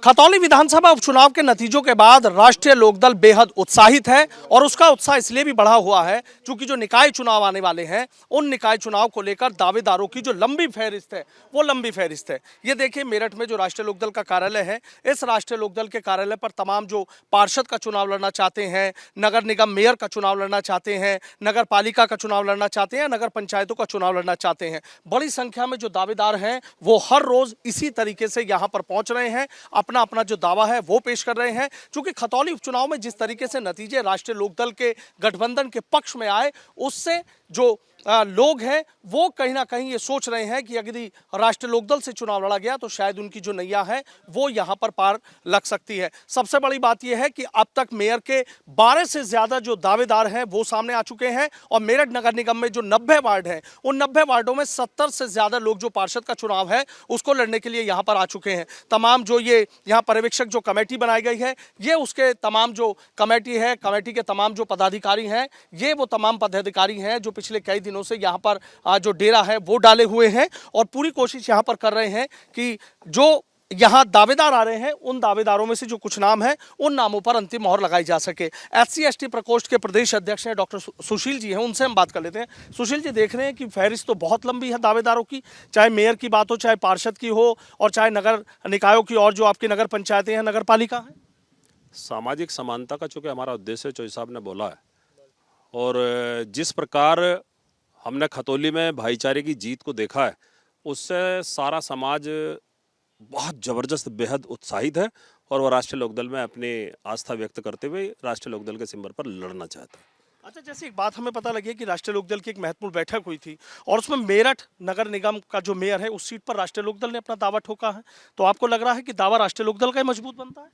खतौली विधानसभा उपचुनाव के नतीजों के बाद राष्ट्रीय लोकदल बेहद उत्साहित है और उसका उत्साह इसलिए भी बढ़ा हुआ है क्योंकि जो निकाय चुनाव आने वाले हैं उन निकाय चुनाव को लेकर दावेदारों की जो लंबी फहरिस्त है वो लंबी फहरिस्त है। ये देखिए मेरठ में जो राष्ट्रीय लोकदल का कार्यालय है, इस राष्ट्रीय लोकदल के कार्यालय पर तमाम जो पार्षद का चुनाव लड़ना चाहते हैं, नगर निगम मेयर का चुनाव लड़ना चाहते हैं, नगर पालिका का चुनाव लड़ना चाहते हैं, नगर पंचायतों का चुनाव लड़ना चाहते हैं, बड़ी संख्या में जो दावेदार हैं वो हर रोज इसी तरीके से यहाँ पर पहुंच रहे हैं, अपना अपना जो दावा है वो पेश कर रहे हैं। क्योंकि खतौली उपचुनाव में जिस तरीके से नतीजे राष्ट्रीय लोकदल के गठबंधन के पक्ष में आए, उससे जो लोग हैं वो कहीं ना कहीं ये सोच रहे हैं कि यदि राष्ट्रीय लोकदल से चुनाव लड़ा गया तो शायद उनकी जो नैया है वो यहाँ पर पार लग सकती है। सबसे बड़ी बात यह है कि अब तक मेयर के 12 से ज्यादा जो दावेदार हैं वो सामने आ चुके हैं और मेरठ नगर निगम में जो 90 वार्ड हैं उन 90 वार्डों में 70 से ज्यादा लोग जो पार्षद का चुनाव है उसको लड़ने के लिए यहाँ पर आ चुके हैं। तमाम जो ये यहाँ पर्यवेक्षक जो कमेटी बनाई गई है, ये उसके तमाम जो कमेटी है, कमेटी के तमाम जो पदाधिकारी हैं, ये वो तमाम पदाधिकारी हैं जो पिछले कई दिनों से यहाँ पर जो डेरा है वो डाले हुए हैं और पूरी कोशिश यहाँ पर कर रहे हैं कि जो यहाँ दावेदार आ रहे हैं उन दावेदारों में से जो कुछ नाम हैं उन नामों पर अंतिम मोहर लगाई जा सके। SC/ST प्रकोष्ठ के प्रदेश अध्यक्ष हैं डॉक्टर सुशील जी हैं, उनसे हम बात कर लेते हैं। सुशील जी, देख रहे हैं कि फहरिस्त तो बहुत लंबी है दावेदारों की, चाहे मेयर की बात हो, चाहे पार्षद की हो और चाहे नगर निकायों की और जो आपकी नगर पंचायतें हैं, नगर पालिका है। सामाजिक समानता का चूँकि हमारा उद्देश्य चौधरी साहब ने बोला है और जिस प्रकार हमने खतौली में भाईचारे की जीत को देखा है उससे सारा समाज बहुत ज़बरदस्त बेहद उत्साहित है और वो राष्ट्रीय लोकदल में अपनी आस्था व्यक्त करते हुए राष्ट्रीय लोकदल के सिंबल पर लड़ना चाहता है। अच्छा, जैसे एक बात हमें पता लगी है कि राष्ट्रीय लोकदल की एक महत्वपूर्ण बैठक हुई थी और उसमें मेरठ नगर निगम का जो मेयर है उस सीट पर राष्ट्रीय लोकदल ने अपना दावा ठोका है, तो आपको लग रहा है कि दावा राष्ट्रीय लोकदल का ही मजबूत बनता है?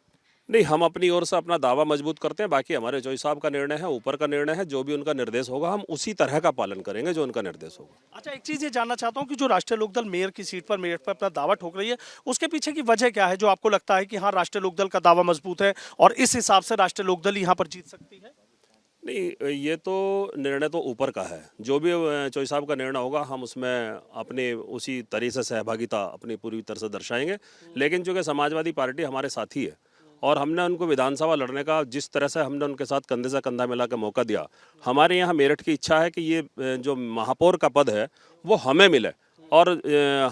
नहीं, हम अपनी ओर से अपना दावा मजबूत करते हैं, बाकी हमारे चौधरी साहब का निर्णय है, ऊपर का निर्णय है, जो भी उनका निर्देश होगा हम उसी तरह का पालन करेंगे जो उनका निर्देश होगा। अच्छा, एक चीज़ ये जानना चाहता हूँ कि जो राष्ट्रीय लोकदल मेयर की सीट पर मेरठ पर अपना दावा ठोक रही है, उसके पीछे की वजह क्या है जो आपको लगता है कि हाँ राष्ट्रीय लोकदल का दावा मजबूत है और इस हिसाब से राष्ट्रीय लोकदल यहाँ पर जीत सकती है? नहीं, ये तो निर्णय तो ऊपर का है, जो भी चौधरी साहब का निर्णय होगा हम उसमें अपने उसी तरह से सहभागिता अपनी पूरी तरह से दर्शाएंगे। लेकिन चूँकि समाजवादी पार्टी हमारे साथी है और हमने उनको विधानसभा लड़ने का जिस तरह से हमने उनके साथ कंधे से कंधा मिला के मौका दिया, हमारे यहाँ मेरठ की इच्छा है कि ये जो महापौर का पद है वो हमें मिले और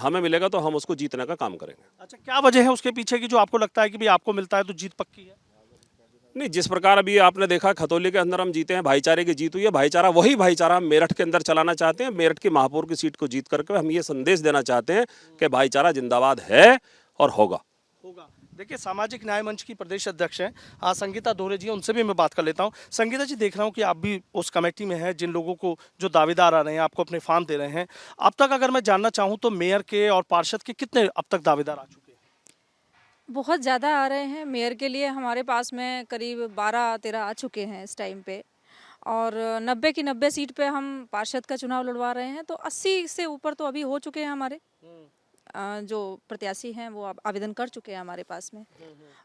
हमें मिलेगा तो हम उसको जीतने का काम करेंगे। अच्छा, क्या वजह है उसके पीछे की जो आपको लगता है कि भाई आपको मिलता है तो जीत पक्की है? नहीं, जिस प्रकार अभी आपने देखा खतौली के अंदर हम जीते हैं, भाईचारे की जीत हुई है, भाईचारा वही भाईचारा हम मेरठ के अंदर चलाना चाहते हैं। मेरठ की महापौर की सीट को जीत करके हम ये संदेश देना चाहते हैं कि भाईचारा जिंदाबाद है और होगा। देखिए, सामाजिक न्याय मंच की प्रदेश अध्यक्ष हैं संगीता दोहरे जी, उनसे भी मैं बात कर लेता हूं। संगीता जी, देख रहा हूं कि आप भी उस कमेटी में हैं जिन लोगों को जो दावेदार आ रहे हैं आपको अपने फॉर्म दे रहे हैं। अब तक अगर मैं जानना चाहूं तो मेयर के और पार्षद के कितने अब तक दावेदार आ चुके हैं? बहुत ज़्यादा आ रहे हैं। मेयर के लिए हमारे पास में करीब 12-13 आ चुके हैं इस टाइम पे और 90 की 90 सीट पे हम पार्षद का चुनाव लड़वा रहे हैं, तो 80 से ऊपर तो अभी हो चुके हैं हमारे जो प्रत्याशी हैं वो आवेदन कर चुके हैं हमारे पास में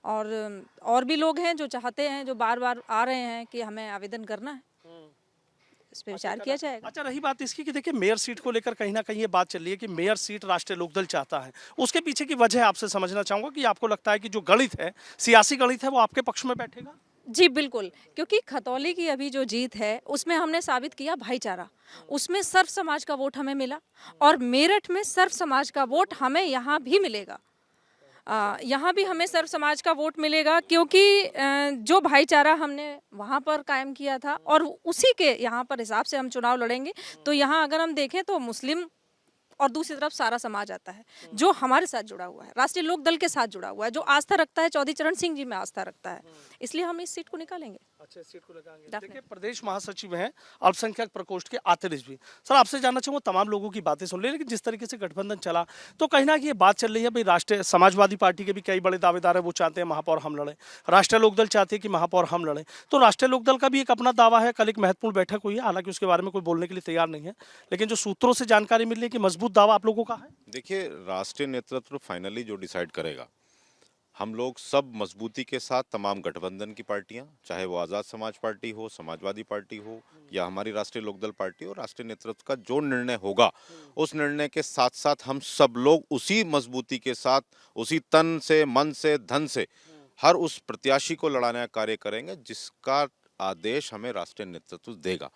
और भी लोग हैं जो चाहते हैं, जो बार बार आ रहे हैं कि हमें आवेदन करना है, इस पर विचार किया जाएगा। अच्छा, रही बात इसकी कि देखिए मेयर सीट को लेकर कहीं ना कहीं ये बात चल रही है कि मेयर सीट राष्ट्रीय लोकदल चाहता है, उसके पीछे की वजह आपसे समझना चाहूंगा कि आपको लगता है कि जो गणित है, सियासी गणित है, वो आपके पक्ष में बैठेगा? जी बिल्कुल, क्योंकि खतौली की अभी जो जीत है उसमें हमने साबित किया भाईचारा, उसमें सर्व समाज का वोट हमें मिला और मेरठ में सर्व समाज का वोट हमें यहाँ भी मिलेगा। यहाँ भी हमें सर्व समाज का वोट मिलेगा क्योंकि जो भाईचारा हमने वहाँ पर कायम किया था और उसी के यहाँ पर हिसाब से हम चुनाव लड़ेंगे। तो यहाँ अगर हम देखें तो मुस्लिम और दूसरी तरफ सारा समाज आता है जो हमारे साथ जुड़ा हुआ है, राष्ट्रीय लोक दल के साथ जुड़ा हुआ है, जो आस्था रखता है, चौधरी चरण सिंह जी में आस्था रखता है, इसलिए हम इस सीट को निकालेंगे। अच्छा, सीट को लगाएंगे। देखिए, प्रदेश महासचिव हैं अल्पसंख्यक प्रकोष्ठ के आतिश भी। सर, आपसे जानना चाहूँगा, तमाम लोगों की बातें सुन ली, लेकिन जिस तरीके से गठबंधन चला तो कहीं ना कहीं ये बात चल रही है भाई राष्ट्रीय समाजवादी पार्टी के भी कई बड़े दावेदार है, वो चाहते हैं महापौर हम लड़ें, राष्ट्रीय लोकदल चाहते हैं कि महापौर हम लड़ें, तो राष्ट्रीय लोकदल का भी एक अपना दावा है। कल एक महत्वपूर्ण बैठक हुई है, हालांकि उसके बारे में कोई बोलने के लिए तैयार नहीं है, लेकिन जो सूत्रों से जानकारी मिल रही है कि मजबूत दावा आप लोगों का है। देखिए, राष्ट्रीय नेतृत्व फाइनली जो डिसाइड करेगा, हम लोग सब मजबूती के साथ तमाम गठबंधन की पार्टियां, चाहे वो आज़ाद समाज पार्टी हो, समाजवादी पार्टी हो या हमारी राष्ट्रीय लोकदल पार्टी हो, राष्ट्रीय नेतृत्व का जो निर्णय होगा उस निर्णय के साथ साथ हम सब लोग उसी मजबूती के साथ, उसी तन से, मन से, धन से हर उस प्रत्याशी को लड़ाने का कार्य करेंगे जिसका आदेश हमें राष्ट्रीय नेतृत्व देगा।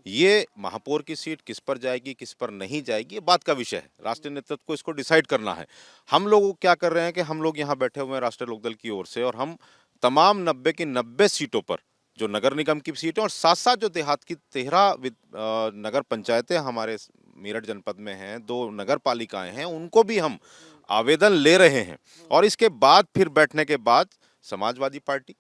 ये महापौर की सीट किस पर जाएगी, किस पर नहीं जाएगी, ये बात का विषय है। राष्ट्रीय नेतृत्व को इसको डिसाइड करना है। हम लोग क्या कर रहे हैं कि हम लोग यहाँ बैठे हुए हैं राष्ट्रीय लोकदल की ओर से, और हम तमाम 90 की 90 सीटों पर, जो नगर निगम की सीटें और साथ साथ जो देहात की 13 नगर पंचायतें हमारे मेरठ जनपद में हैं, 2 नगर पालिकाएं हैं, उनको भी हम आवेदन ले रहे हैं। और इसके बाद फिर बैठने के बाद समाजवादी पार्टी,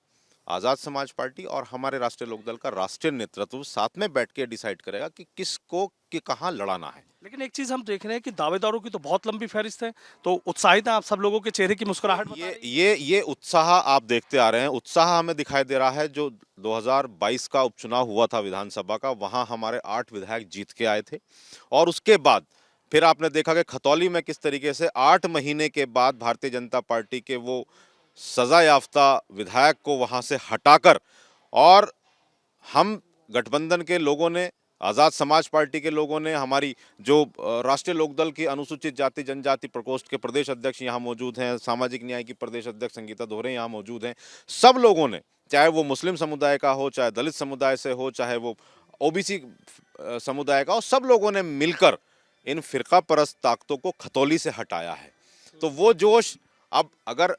आज़ाद समाज पार्टी और हमारे राष्ट्रीय लोकदल का राष्ट्रीय नेतृत्व साथ में बैठ के डिसाइड करेगा कि किसको कि कहाँ लड़ाना है। लेकिन एक चीज हम देख रहे हैं कि दावेदारों की तो बहुत लंबी फहरिस्त है, तो उत्साहित है आप सब लोगों के चेहरे की मुस्कुराहट बता रही है। ये उत्साह आप देखते आ रहे हैं, उत्साह हमें दिखाई दे रहा है। जो 2022 का उपचुनाव हुआ था विधानसभा का, वहां हमारे 8 विधायक जीत के आए थे, और उसके बाद फिर आपने देखा कि खतौली में किस तरीके से 8 महीने के बाद भारतीय जनता पार्टी के वो सजा याफ्ता विधायक को वहां से हटाकर, और हम गठबंधन के लोगों ने, आज़ाद समाज पार्टी के लोगों ने, हमारी जो राष्ट्रीय लोकदल की अनुसूचित जाति जनजाति प्रकोष्ठ के प्रदेश अध्यक्ष यहाँ मौजूद हैं, सामाजिक न्याय की प्रदेश अध्यक्ष संगीता दोहरे यहाँ मौजूद हैं, सब लोगों ने, चाहे वो मुस्लिम समुदाय का हो, चाहे दलित समुदाय से हो, चाहे वो ओबीसी समुदाय का हो, सब लोगों ने मिलकर इन फिरका परस्त ताकतों को खतौली से हटाया है। तो वो जोश अब, अगर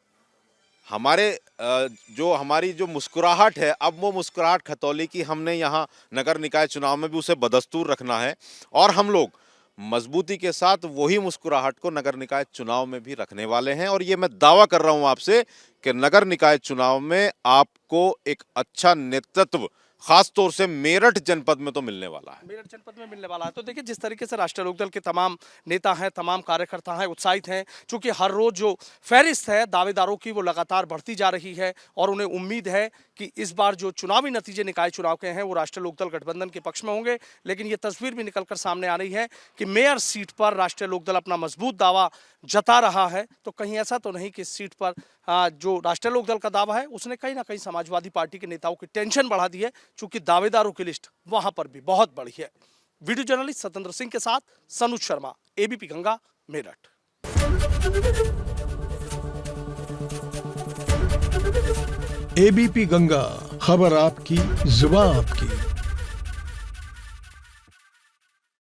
हमारी जो मुस्कुराहट है, अब वो मुस्कुराहट खतौली की हमने यहाँ नगर निकाय चुनाव में भी उसे बदस्तूर रखना है, और हम लोग मजबूती के साथ वही मुस्कुराहट को नगर निकाय चुनाव में भी रखने वाले हैं। और ये मैं दावा कर रहा हूँ आपसे कि नगर निकाय चुनाव में आपको एक अच्छा नेतृत्व खास तौर से मेरठ जनपद में तो मिलने वाला है। मेरठ जनपद में मिलने वाला है। तो देखिए, जिस तरीके से राष्ट्रीय लोकदल के तमाम नेता हैं, तमाम कार्यकर्ता हैं, उत्साहित हैं, क्योंकि हर रोज जो फहरिस्त है दावेदारों की वो लगातार बढ़ती जा रही है, और उन्हें उम्मीद है कि इस बार जो चुनावी नतीजे निकाय चुनाव के हैं वो राष्ट्रीय लोकदल गठबंधन के पक्ष में होंगे। लेकिन ये तस्वीर भी निकलकर सामने आ रही है कि मेयर सीट पर राष्ट्रीय लोकदल अपना मजबूत दावा जता रहा है। तो कहीं ऐसा तो नहीं कि इस सीट पर जो राष्ट्रीय लोकदल का दावा है उसने कहीं ना कहीं समाजवादी पार्टी के नेताओं की टेंशन बढ़ा दी है, चूंकि दावेदारों की लिस्ट वहां पर भी बहुत बड़ी है। वीडियो जर्नलिस्ट सत्येंद्र सिंह के साथ सनुज शर्मा, एबीपी गंगा, मेरठ। एबीपी गंगा, खबर आपकी, जुबान आपकी।